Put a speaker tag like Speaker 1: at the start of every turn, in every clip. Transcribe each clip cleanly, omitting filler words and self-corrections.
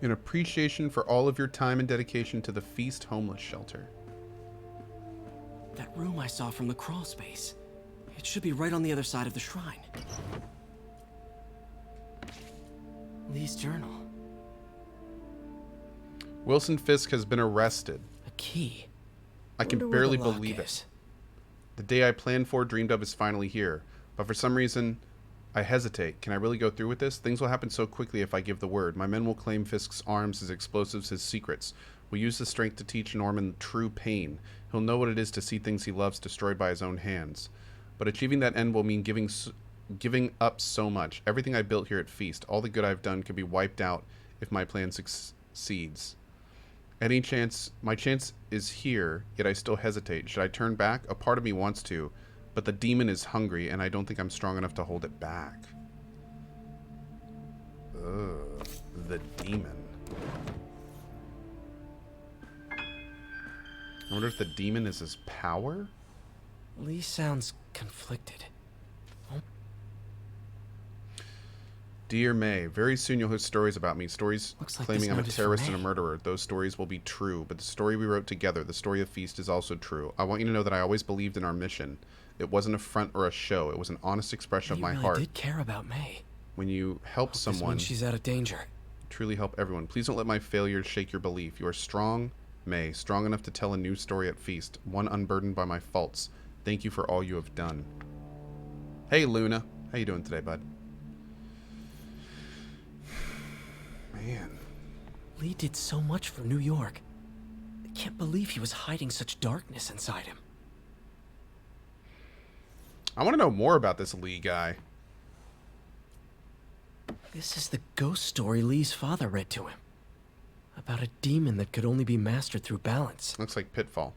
Speaker 1: In appreciation for all of your time and dedication to the Feast Homeless Shelter.
Speaker 2: That room I saw from the crawl space. It should be right on the other side of the shrine. Lee's journal.
Speaker 1: Wilson Fisk has been arrested.
Speaker 2: A key.
Speaker 1: I can
Speaker 2: Wonder where
Speaker 1: barely
Speaker 2: the lock
Speaker 1: believe
Speaker 2: is.
Speaker 1: it. The day I planned for, dreamed of is finally here. But for some reason, I hesitate. Can I really go through with this? Things will happen so quickly if I give the word. My men will claim Fisk's arms, his explosives, his secrets. We'll use the strength to teach Norman true pain. He'll know what it is to see things he loves destroyed by his own hands. But achieving that end will mean giving up so much. Everything I built here at Feast, all the good I've done, could be wiped out if my plan succeeds. My chance is here, yet I still hesitate. Should I turn back? A part of me wants to, but the demon is hungry, and I don't think I'm strong enough to hold it back. Ugh, the demon. I wonder if the demon is his power?
Speaker 2: Lee sounds conflicted.
Speaker 1: Dear May, very soon you'll hear stories about me. Stories
Speaker 2: Looks like
Speaker 1: claiming
Speaker 2: this
Speaker 1: I'm a
Speaker 2: note is from
Speaker 1: terrorist and a
Speaker 2: May.
Speaker 1: murderer. Those stories will be true, but the story we wrote together, the story of Feast, is also true. I want you to know that I always believed in our mission. It wasn't a front or a show. It was an honest expression of
Speaker 2: Lee
Speaker 1: my
Speaker 2: really
Speaker 1: heart.
Speaker 2: did care about May.
Speaker 1: When you help
Speaker 2: Hope this
Speaker 1: someone,
Speaker 2: means she's out of danger.
Speaker 1: truly help everyone. Please don't let my failures shake your belief. You are strong, May, strong enough to tell a new story at Feast, one unburdened by my faults. Thank you for all you have done. Hey, Luna. How you doing today, bud? Man.
Speaker 2: Lee did so much for New York. I can't believe he was hiding such darkness inside him.
Speaker 1: I want to know more about this Lee guy.
Speaker 2: This is the ghost story Lee's father read to him. About a demon that could only be mastered through balance.
Speaker 1: Looks like Pitfall.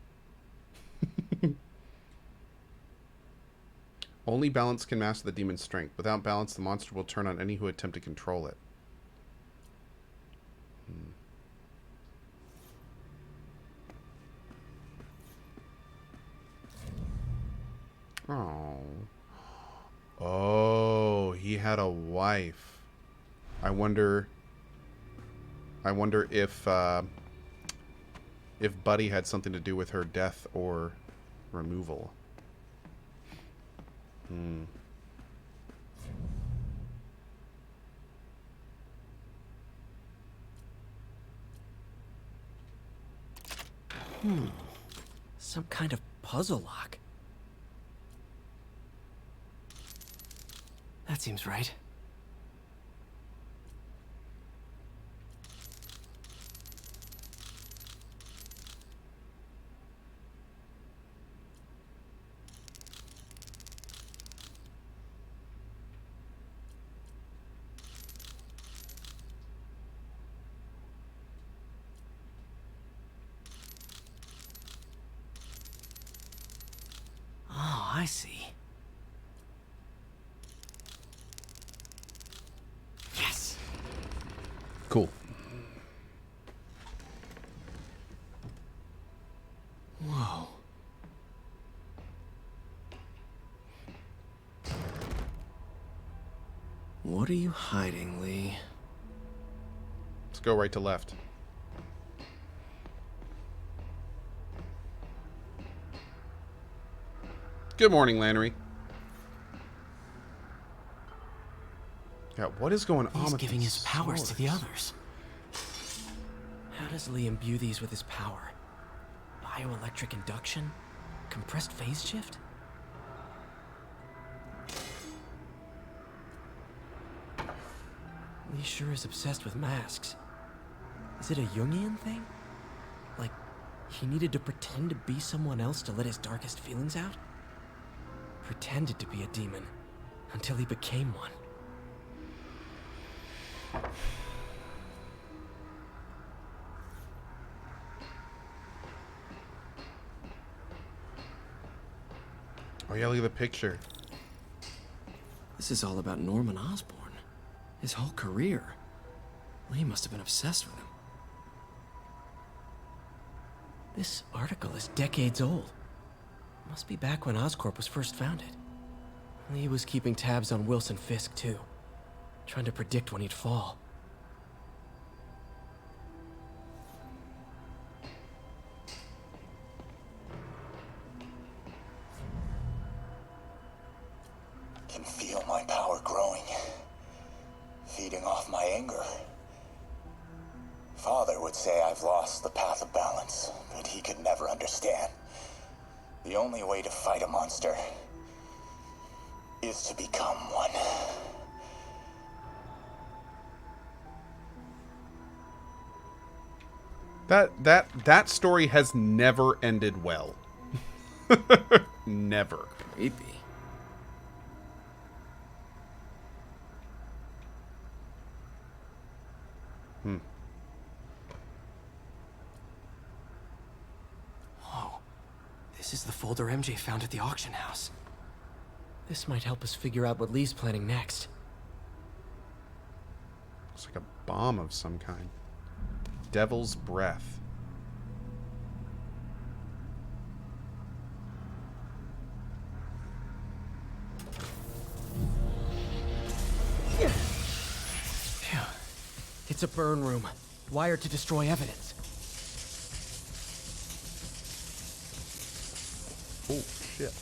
Speaker 1: Only balance can master the demon's strength. Without balance, the monster will turn on any who attempt to control it. Oh. Oh, he had a wife. I wonder if Buddy had something to do with her death or removal.
Speaker 2: Some kind of puzzle lock. That seems right. Oh, I see. Yes.
Speaker 1: Cool.
Speaker 2: Whoa. What are you hiding, Lee?
Speaker 1: Let's go right to left. Good morning, Lannery. Yeah, what is going on
Speaker 2: He's
Speaker 1: with
Speaker 2: giving
Speaker 1: these
Speaker 2: his powers to the
Speaker 1: swords?
Speaker 2: others. How does Lee imbue these with his power? Bioelectric induction? Compressed phase shift? Lee sure is obsessed with masks. Is it a Jungian thing? Like, he needed to pretend to be someone else to let his darkest feelings out? Pretended to be a demon until he became one.
Speaker 1: Oh yeah, look at the picture.
Speaker 2: This is all about Norman Osborn. His whole career. Lee must have been obsessed with him. This article is decades old. Must be back when Oscorp was first founded. Lee was keeping tabs on Wilson Fisk, too. Trying to predict when he'd fall.
Speaker 3: can feel my power growing, feeding off my anger. Father would say I've lost the path of balance, but he could never understand. The only way to fight a monster is to become one.
Speaker 1: That story has never ended well. Never.
Speaker 2: Creepy. Whoa. This is the folder MJ found at the auction house. This might help us figure out what Lee's planning next.
Speaker 1: It's like a bomb of some kind. Devil's breath.
Speaker 2: Phew. It's a burn room, wired to destroy evidence.
Speaker 1: Oh, shit.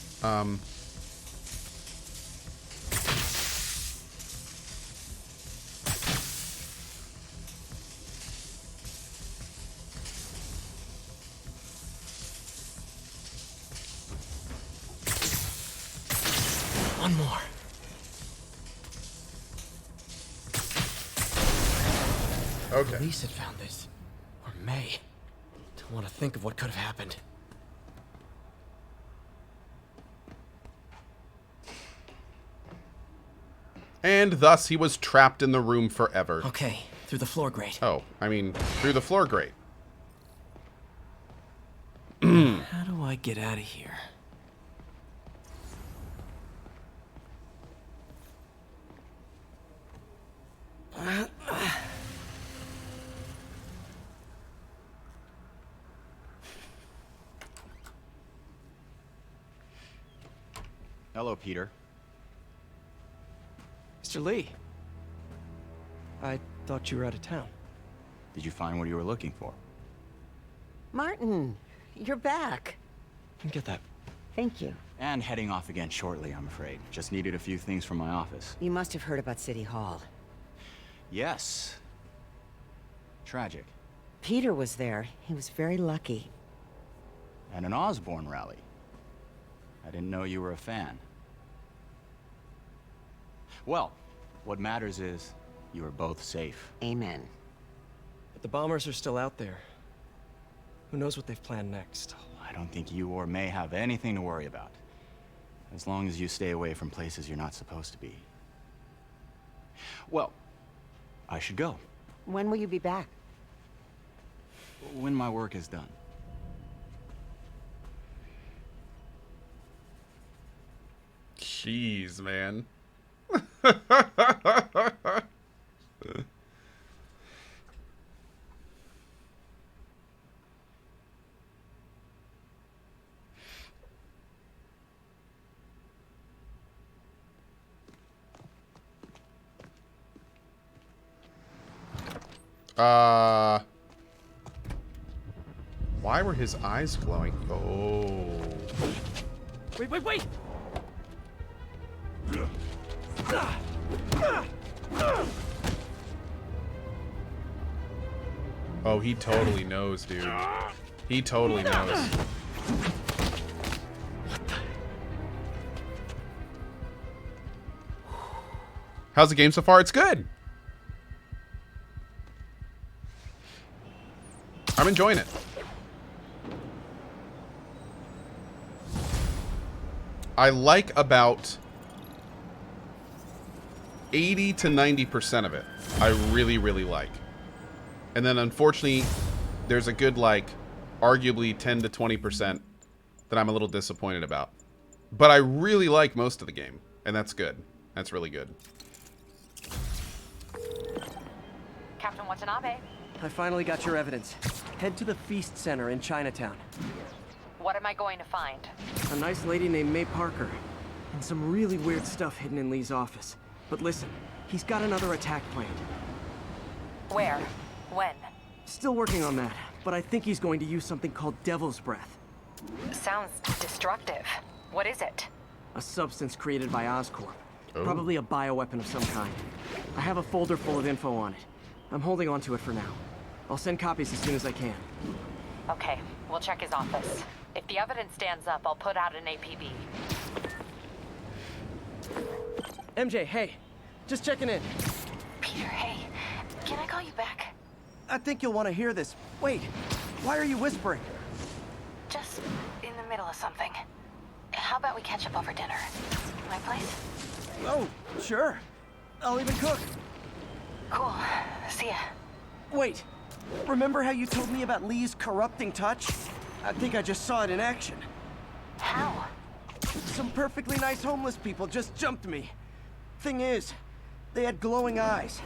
Speaker 2: One more.
Speaker 1: Okay.
Speaker 2: Police had found this. Or May. Don't want to think of what could have happened.
Speaker 1: And thus he was trapped in the room forever.
Speaker 2: Okay, through the floor grate.
Speaker 1: Oh, I mean, through the floor grate.
Speaker 2: How do I get out of here?
Speaker 4: Hello, Peter.
Speaker 2: Mr. Lee. I thought you were out of town.
Speaker 4: Did you find what you were looking for?
Speaker 5: Martin, you're back.
Speaker 2: Get that.
Speaker 5: Thank you.
Speaker 4: And heading off again shortly, I'm afraid. Just needed a few things from my office.
Speaker 5: You must have heard about City Hall.
Speaker 4: Yes. Tragic.
Speaker 5: Peter was there. He was very lucky.
Speaker 4: And an Osborne rally. I didn't know you were a fan. Well, what matters is you are both safe.
Speaker 5: Amen.
Speaker 2: But the bombers are still out there. Who knows what they've planned next?
Speaker 4: I don't think you or May have anything to worry about. As long as you stay away from places you're not supposed to be. Well, I should go.
Speaker 5: When will you be back?
Speaker 4: When my work is done.
Speaker 1: Jeez, man. Why were his eyes glowing? Oh.
Speaker 2: Wait!
Speaker 1: Oh, he totally knows, dude. He totally knows. How's the game so far? It's good. I'm enjoying it. I like about 80 to 90% of it. I really, really like. And then unfortunately, there's a good, like, arguably 10 to 20% that I'm a little disappointed about. But I really like most of the game, and that's good. That's really good.
Speaker 6: Captain Watanabe,
Speaker 2: I finally got your evidence. Head to the Feast Center in Chinatown.
Speaker 6: what am I going to find?
Speaker 2: A nice lady named May Parker. And some really weird stuff hidden in Lee's office. But listen, he's got another attack planned.
Speaker 6: Where? When?
Speaker 2: Still working on that, but I think he's going to use something called Devil's Breath.
Speaker 6: Sounds destructive. What is it?
Speaker 2: A substance created by Oscorp.
Speaker 1: Oh.
Speaker 2: Probably a bioweapon of some kind. I have a folder full of info on it. I'm holding on to it for now. I'll send copies as soon as I can.
Speaker 6: Okay, we'll check his office. If the evidence stands up, I'll put out an APB.
Speaker 2: MJ, hey. Just checking in.
Speaker 6: Peter, hey. Can I call you back?
Speaker 2: I think you'll want to hear this. Wait, why are you whispering?
Speaker 6: Just in the middle of something. How about we catch up over dinner? My place?
Speaker 2: Oh, sure. I'll even cook.
Speaker 6: Cool. See ya.
Speaker 2: Wait, remember how you told me about Lee's corrupting touch? I think I just saw it in action.
Speaker 6: How?
Speaker 2: Some perfectly nice homeless people just jumped me. Thing is, they had glowing eyes.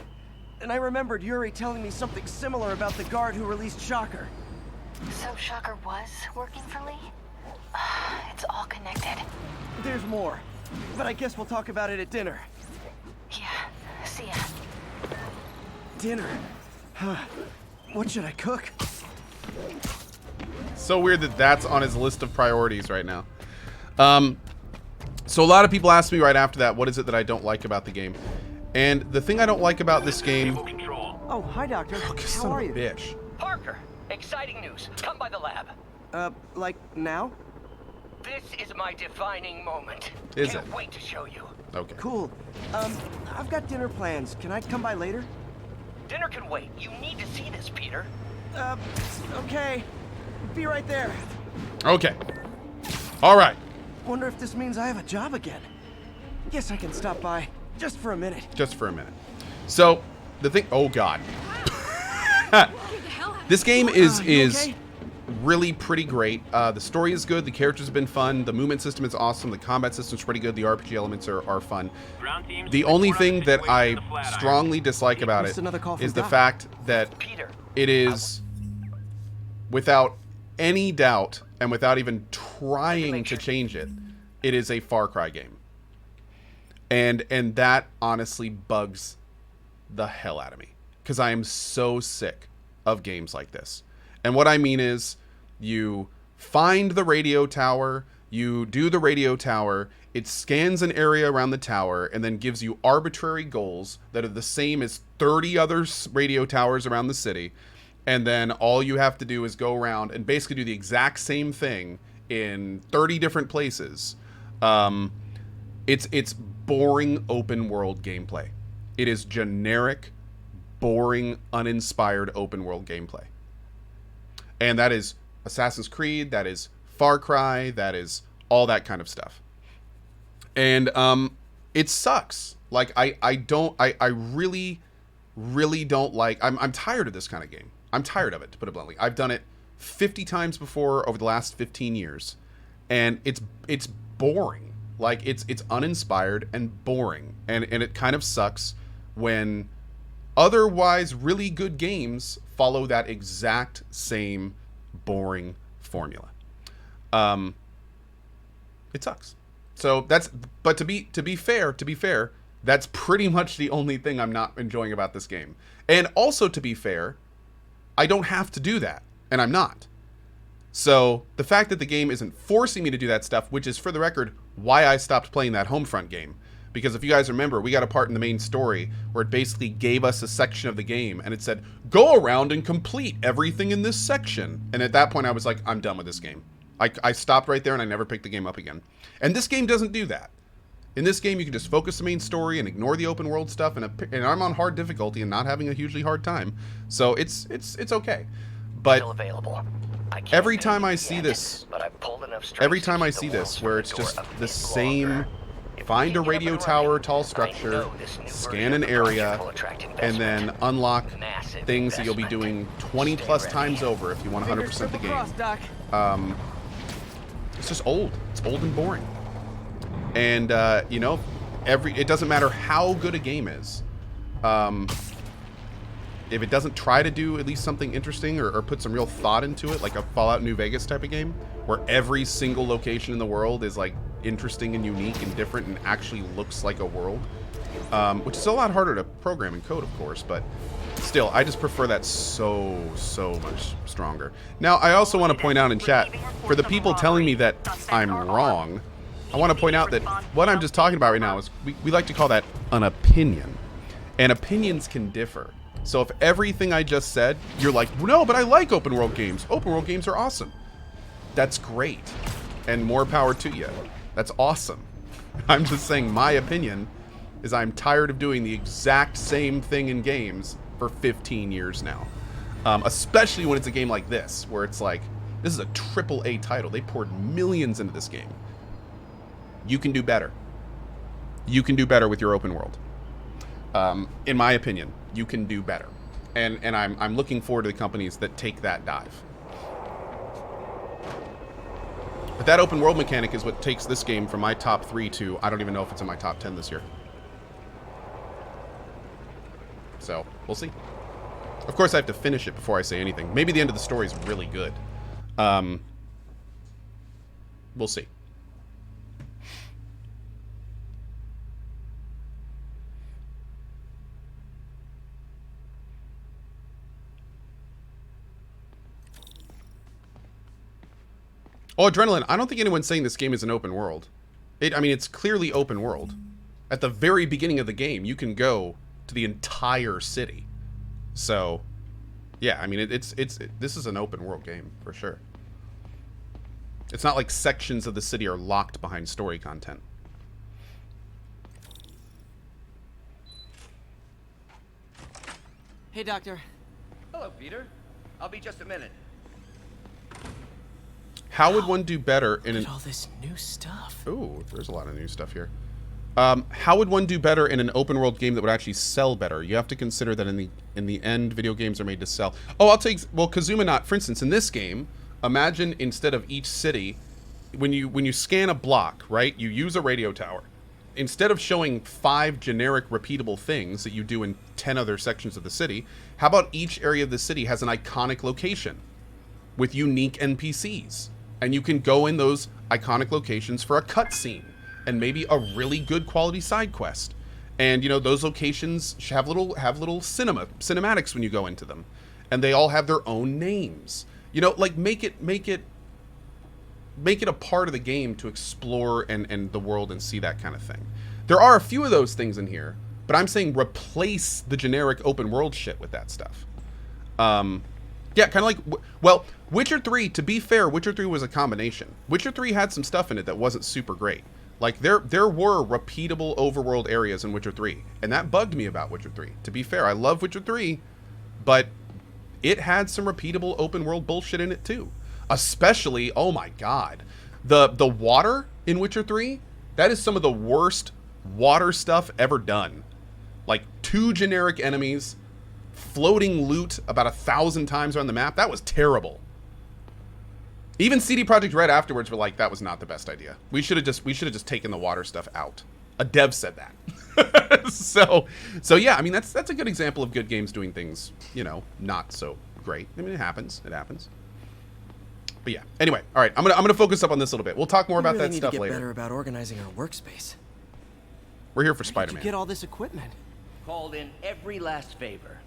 Speaker 2: And I remembered Yuri telling me something similar about the guard who released Shocker.
Speaker 6: So Shocker was working for Lee? It's all connected.
Speaker 2: There's more, but I guess we'll talk about it at dinner.
Speaker 6: Yeah, see ya.
Speaker 2: Dinner? Huh. What should I cook?
Speaker 1: So weird that that's on his list of priorities right now. So a lot of people ask me right after that, what is it that I don't like about the game? And the thing I don't like about this game...
Speaker 2: Oh, hi, Doctor.
Speaker 1: Son
Speaker 2: How
Speaker 1: of
Speaker 2: are
Speaker 1: a
Speaker 2: you?
Speaker 1: bitch.
Speaker 7: Parker, exciting news. Come by the lab.
Speaker 2: Like now?
Speaker 7: This is my defining moment.
Speaker 1: Is
Speaker 7: Can't
Speaker 1: it?
Speaker 7: wait to show you.
Speaker 1: Okay.
Speaker 2: Cool. I've got dinner plans. Can I come by later?
Speaker 7: Dinner can wait. You need to see this, Peter.
Speaker 2: Okay. Be right there.
Speaker 1: Okay. All right.
Speaker 2: Wonder if this means I have a job again. Guess I can stop by just for a minute.
Speaker 1: Just for a minute. So, the thing... Oh, God. This game is
Speaker 2: okay?
Speaker 1: really pretty great. The story is good. The characters have been fun. The movement system is awesome. The combat system is pretty good. The RPG elements are fun. The only thing that I strongly dislike about it
Speaker 2: Just another call from
Speaker 1: is the
Speaker 2: Doc.
Speaker 1: fact that
Speaker 7: Peter.
Speaker 1: it is, without any doubt and without even trying to change it, it is a Far Cry game. And that honestly bugs the hell out of me, because I am so sick of games like this. And what I mean is, you find the radio tower, you do the radio tower, it scans an area around the tower, and then gives you arbitrary goals that are the same as 30 other radio towers around the city. And then all you have to do is go around and basically do the exact same thing in 30 different places. It's boring open world gameplay. It is generic, boring, uninspired open world gameplay. And that is Assassin's Creed, that is Far Cry, that is all that kind of stuff. And it sucks. Like I really don't like... I'm tired of this kind of game. I'm tired of it, to put it bluntly. I've done it 50 times before over the last 15 years. And it's boring. Like it's uninspired and boring. And it kind of sucks when otherwise really good games follow that exact same boring formula. It sucks. So that's... But to be fair, that's pretty much the only thing I'm not enjoying about this game. And also, to be fair, I don't have to do that, and I'm not. So the fact that the game isn't forcing me to do that stuff, which is, for the record, why I stopped playing that Homefront game. Because if you guys remember, we got a part in the main story where it basically gave us a section of the game, and it said, go around and complete everything in this section. And at that point, I was like, I'm done with this game. I stopped right there, and I never picked the game up again. And this game doesn't do that. In this game, you can just focus the main story and ignore the open world stuff, and I'm on hard difficulty and not having a hugely hard time. So it's okay. But
Speaker 7: Still available. I can't
Speaker 1: every
Speaker 7: pay
Speaker 1: time
Speaker 7: you
Speaker 1: I see
Speaker 7: yet,
Speaker 1: this,
Speaker 7: but I've pulled enough strings
Speaker 1: every
Speaker 7: to
Speaker 1: time I
Speaker 7: keep the
Speaker 1: see
Speaker 7: walls
Speaker 1: this,
Speaker 7: from
Speaker 1: where
Speaker 7: the
Speaker 1: it's
Speaker 7: door
Speaker 1: just
Speaker 7: a
Speaker 1: the
Speaker 7: bit
Speaker 1: same,
Speaker 7: longer. If we
Speaker 1: find
Speaker 7: can
Speaker 1: a
Speaker 7: get up
Speaker 1: radio
Speaker 7: and
Speaker 1: tower,
Speaker 7: running,
Speaker 1: tall
Speaker 7: I
Speaker 1: structure,
Speaker 7: know this new
Speaker 1: scan
Speaker 7: version
Speaker 1: an
Speaker 7: of the project
Speaker 1: area,
Speaker 7: will attract
Speaker 1: and then
Speaker 7: investment.
Speaker 1: unlock
Speaker 7: Massive
Speaker 1: things that you'll be
Speaker 7: investment.
Speaker 1: doing 20 plus
Speaker 7: Stay
Speaker 1: times
Speaker 7: ready.
Speaker 1: over if you want 100% the game.
Speaker 2: Cross, Doc.
Speaker 1: It's just old. It's old and boring. And you know, it doesn't matter how good a game is. If it doesn't try to do at least something interesting or put some real thought into it, like a Fallout New Vegas type of game, where every single location in the world is like interesting and unique and different and actually looks like a world, which is a lot harder to program and code, of course, but still, I just prefer that so much stronger. Now, I also want to point out in chat, for the people telling me that I'm wrong, I want to point out that what I'm just talking about right now is we like to call that an opinion. And opinions can differ. So if everything I just said, you're like, no, but I like open world games. Open world games are awesome. That's great. And more power to you. That's awesome. I'm just saying my opinion is I'm tired of doing the exact same thing in games for 15 years now. Especially when it's a game like this, where it's like, this is a AAA title. They poured millions into this game. You can do better. You can do better with your open world. In my opinion, you can do better. And I'm looking forward to the companies that take that dive. But that open world mechanic is what takes this game from my top 3 to, I don't even know if it's in my top 10 this year. So, we'll see. Of course, I have to finish it before I say anything. Maybe the end of the story is really good. We'll see. Oh, Adrenaline, I don't think anyone's saying this game is an open world. I mean, it's clearly open world. At the very beginning of the game, you can go to the entire city. So, yeah, I mean, this is an open world game, for sure. It's not like sections of the city are locked behind story content.
Speaker 2: Hey, Doctor.
Speaker 7: Hello, Peter. I'll be just a minute.
Speaker 1: How would one do better in
Speaker 2: Look
Speaker 1: an...
Speaker 2: at all this new stuff.
Speaker 1: Ooh, there's a lot of new stuff here. How would one do better in an open world game that would actually sell better? You have to consider that in the end, video games are made to sell. Oh, I'll take... Well, Kazuma not... For instance, in this game, imagine instead of each city, when you scan a block, right, you use a radio tower. Instead of showing 5 generic repeatable things that you do in 10 other sections of the city, how about each area of the city has an iconic location with unique NPCs? And you can go in those iconic locations for a cutscene and maybe a really good quality side quest. And you know, those locations have little cinematics when you go into them, and they all have their own names. You know, like make it a part of the game to explore and the world and see that kind of thing. There are a few of those things in here, but I'm saying replace the generic open world shit with that stuff. Yeah, kind of like, well, Witcher 3, to be fair, Witcher 3 was a combination. Witcher 3 had some stuff in it that wasn't super great. Like, there were repeatable overworld areas in Witcher 3, and that bugged me about Witcher 3. To be fair, I love Witcher 3, but it had some repeatable open world bullshit in it too. Especially, oh my god, the water in Witcher 3, that is some of the worst water stuff ever done. Like, 2 generic enemies, floating loot about 1,000 times around the map. That was terrible. Even CD Projekt Red afterwards were like, that was not the best idea. We should have just taken the water stuff out. A dev said that. so yeah, I mean, that's a good example of good games doing things, you know, not so great. I mean, it happens. But yeah. Anyway, all right. I'm gonna focus up on this a little bit. We'll talk more about that stuff
Speaker 2: We really need to get
Speaker 1: later.
Speaker 2: better about organizing our workspace.
Speaker 1: We're here for
Speaker 2: Where did
Speaker 1: Spider-Man.
Speaker 2: you get all this equipment?
Speaker 7: Called in every last favor.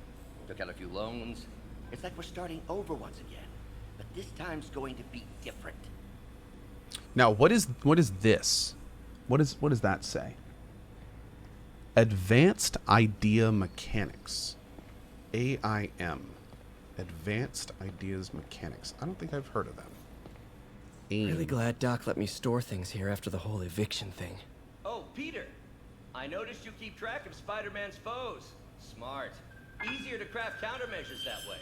Speaker 7: Took out a few loans. It's like we're starting over once again. But this time's going to be different.
Speaker 1: Now, what is this? What does that say? Advanced Idea Mechanics. AIM. Advanced Ideas Mechanics. I don't think I've heard of them. AIM.
Speaker 2: Really glad Doc let me store things here after the whole eviction thing.
Speaker 7: Oh, Peter. I noticed you keep track of Spider-Man's foes. Smart. Easier to craft countermeasures that way.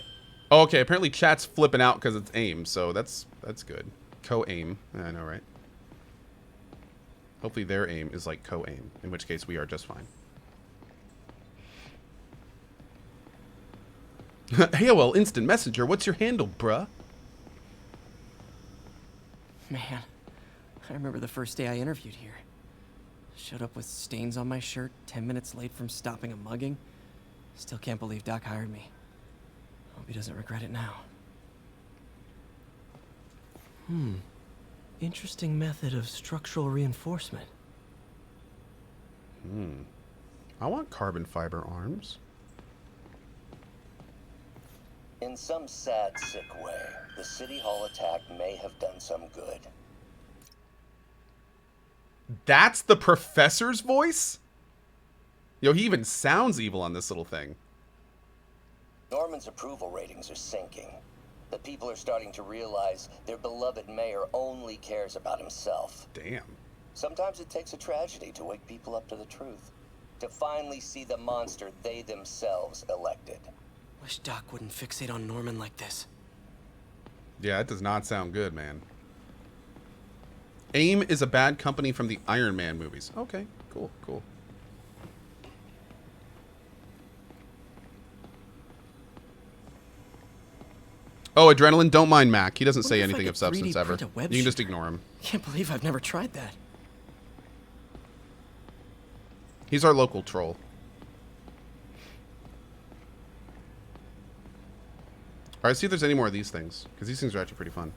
Speaker 1: Oh, okay, apparently chat's flipping out because it's AIM, so that's good. Co-aim. I know, right? Hopefully their aim is like co-aim, in which case we are just fine. AOL Instant Messenger, what's your handle, bruh?
Speaker 2: Man, I remember the first day I interviewed here. Showed up with stains on my shirt, 10 minutes late from stopping a mugging. Still can't believe Doc hired me. Hope he doesn't regret it now. Interesting method of structural reinforcement.
Speaker 1: I want carbon fiber arms.
Speaker 3: In some sad, sick way, the City Hall attack may have done some good.
Speaker 1: That's the professor's voice? Yo, he even sounds evil on this little thing.
Speaker 8: Norman's approval ratings are sinking. The people are starting to realize their beloved mayor only cares about himself.
Speaker 1: Damn.
Speaker 8: Sometimes it takes a tragedy to wake people up to the truth. To finally see the monster they themselves elected.
Speaker 2: Wish Doc wouldn't fixate on Norman like this.
Speaker 1: Yeah, it does not sound good, man. AIM is a bad company from the Iron Man movies. Okay, cool, cool. Oh, Adrenaline, don't mind Mac. He doesn't say
Speaker 2: Wonder if I
Speaker 1: anything
Speaker 2: could
Speaker 1: of substance
Speaker 2: 3D
Speaker 1: ever.
Speaker 2: print a web
Speaker 1: You can just
Speaker 2: shooter.
Speaker 1: ignore him.
Speaker 2: Can't believe I've never tried that.
Speaker 1: He's our local troll. Alright, see if there's any more of these things. Because these things are actually pretty fun.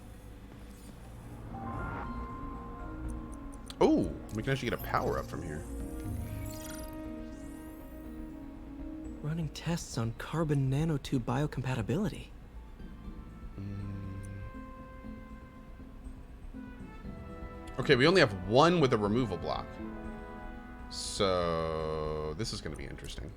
Speaker 1: Oh, we can actually get a power up from here.
Speaker 2: Running tests on carbon nanotube biocompatibility.
Speaker 1: Okay, we only have one with a removal block. So this is going to be interesting.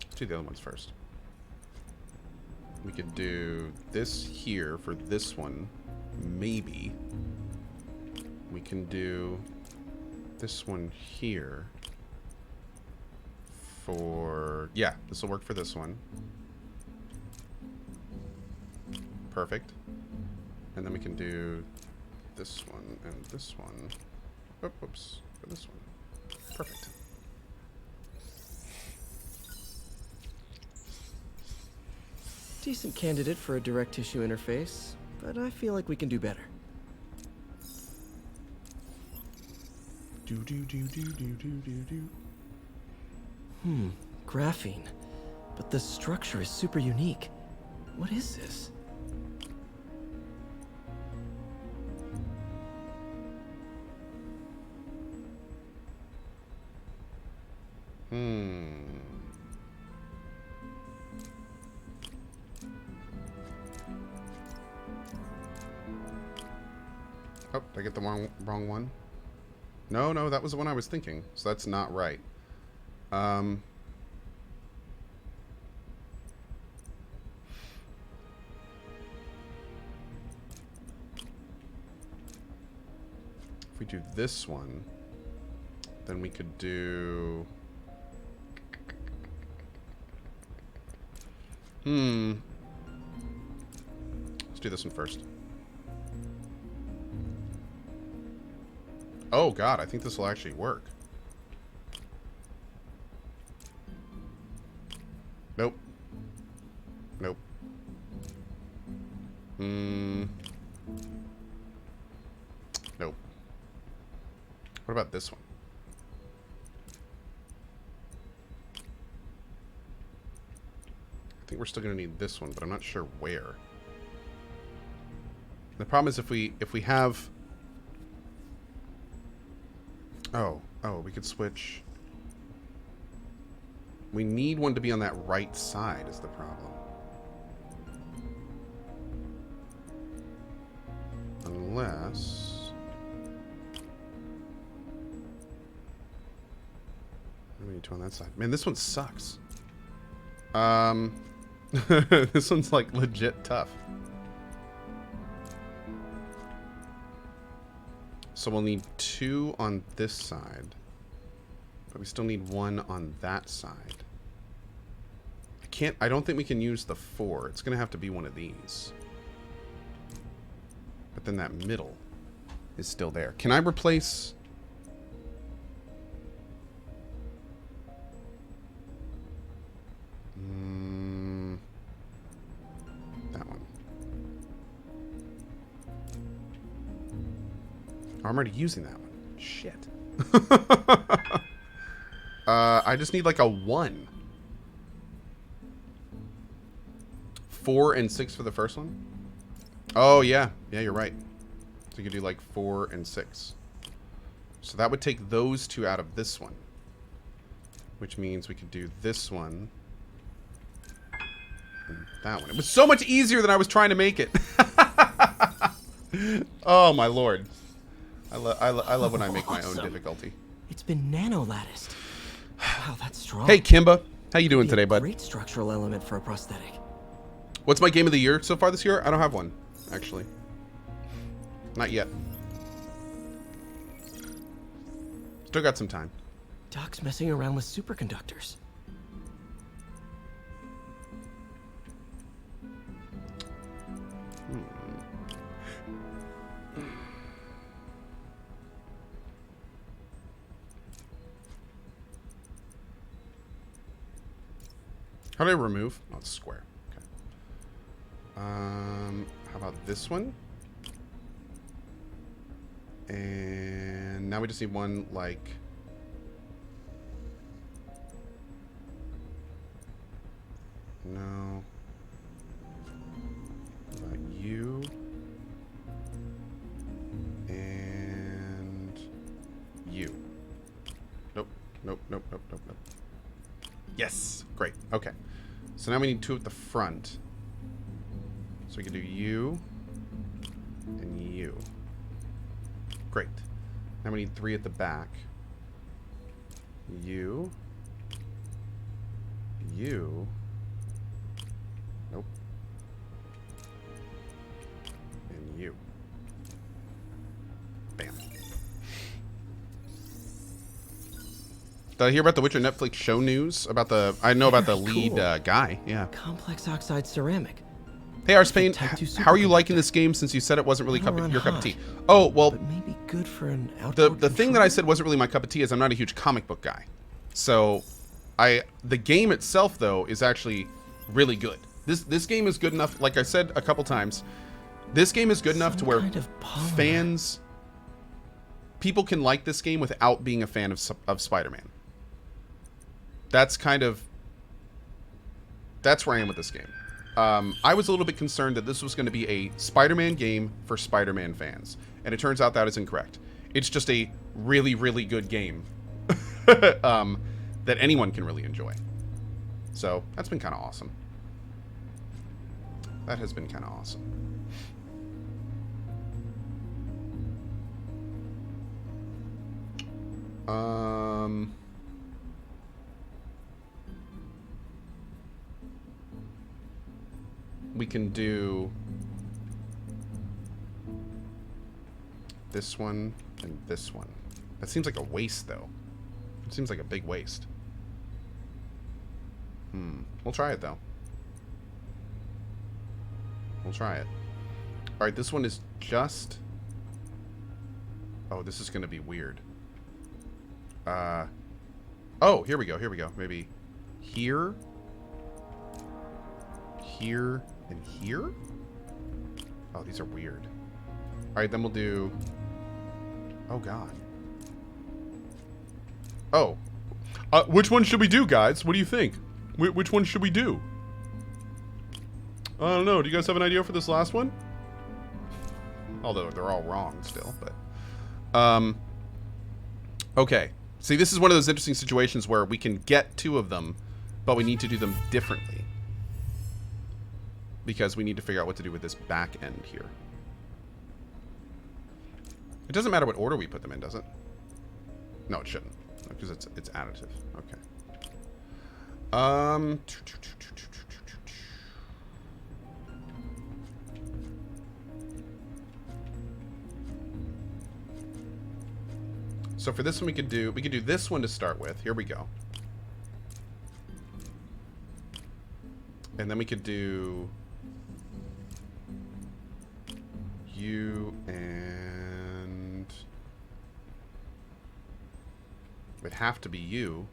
Speaker 1: Let's do the other ones first. We could do this here for this one. Maybe. We can do this one here for... Yeah, this will work for this one. Perfect. And then we can do this one and this one. Oops, for this one. Perfect.
Speaker 2: Decent candidate for a direct tissue interface, but I feel like we can do better. Graphene. But the structure is super unique. What is this?
Speaker 1: Oh, did I get the wrong one? No, that was the one I was thinking. So that's not right. If we do this one, then we could do... Let's do this one first. Oh god, I think this will actually work. Nope. Nope. Nope. What about this one? I think we're still gonna need this one, but I'm not sure where. The problem is if we have... Oh, we could switch. We need one to be on that right side is the problem. Unless... We need two on that side. Man, this one sucks. This one's like legit tough. So we'll need two on this side, but we still need one on that side. I don't think we can use the 4. It's gonna have to be one of these. But then that middle is still there. Can I replace... that one. I'm already using that one. Shit. I just need like a 1. 4 and 6 for the first one. Oh, yeah. Yeah, you're right. So you could do like 4 and 6. So that would take those two out of this one. Which means we could do this one. And that one. It was so much easier than I was trying to make it. Oh, my lord. I love when I make my own difficulty.
Speaker 2: It's been nano-latticed. Wow, that's strong.
Speaker 1: Hey, Kimba. How you doing
Speaker 2: Be
Speaker 1: today,
Speaker 2: a
Speaker 1: bud?
Speaker 2: Great structural element for a prosthetic.
Speaker 1: What's my game of the year so far this year? I don't have one, actually. Not yet. Still got some time.
Speaker 2: Doc's messing around with superconductors.
Speaker 1: How do I remove? Oh, it's square. Okay. How about this one? And now we just need one, like... No. How about you? And... you. Nope. Nope, nope, nope, nope, nope. Yes! Great. Okay. So now we need 2 at the front. So we can do you and you. Great. Now we need 3 at the back. You. You. Nope. And you. Bam. Did I hear about the Witcher Netflix show news? About the... I know about the lead guy. Yeah.
Speaker 2: Complex oxide ceramic.
Speaker 1: Hey, Arspain,
Speaker 2: Type 2
Speaker 1: how are you liking
Speaker 2: superconductor.
Speaker 1: this game since you said it wasn't really
Speaker 2: It'll run
Speaker 1: your cup of
Speaker 2: hot,
Speaker 1: tea? Oh, well,
Speaker 2: But maybe good for an outdoor
Speaker 1: the thing that I said wasn't really my cup of tea is I'm not a huge comic book guy. So, the game itself, though, is actually really good. This game is good enough, like I said a couple times, this game is good enough to where
Speaker 2: kind of polymer.
Speaker 1: fans... People can like this game without being a fan of Spider-Man. That's kind of... That's where I am with this game. I was a little bit concerned that this was going to be a Spider-Man game for Spider-Man fans. And it turns out that is incorrect. It's just a really, really good game that anyone can really enjoy. So, that's been kind of awesome. That has been kind of awesome. We can do this one and this one. That seems like a waste, though. It seems like a big waste. We'll try it, though. We'll try it. Alright, this one is just... Oh, this is going to be weird. Oh, here we go, here we go. Maybe here, here, and here? Oh, these are weird. Alright, then we'll do... Oh, God. Oh. Which one should we do, guys? What do you think? Which one should we do? I don't know. Do you guys have an idea for this last one? Although they're all wrong still, but... Okay. See, this is one of those interesting situations where we can get 2 of them, but we need to do them differently. Because we need to figure out what to do with this back end here. It doesn't matter what order we put them in, does it? No, it shouldn't. Because it's additive. Okay. So for this one we could do this one to start with. Here we go. And then we could do you and it'd have to be you.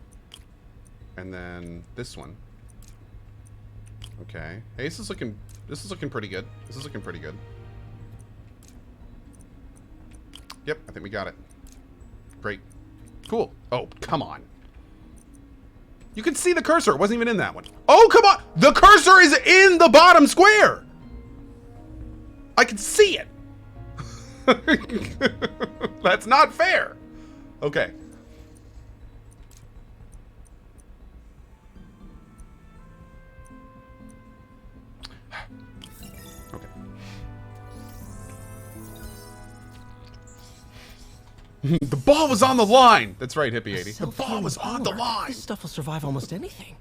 Speaker 1: And then this one. Okay. Hey, this is looking pretty good. This is looking pretty good. Yep, I think we got it. Great. Cool. Oh, come on. You can see the cursor. It wasn't even in that one. Oh, come on. The cursor is in the bottom square. I can see it. That's not fair. Okay. Okay. The ball was on the line. That's right, Hippie 80. The ball was on the line.
Speaker 2: This stuff will survive almost anything.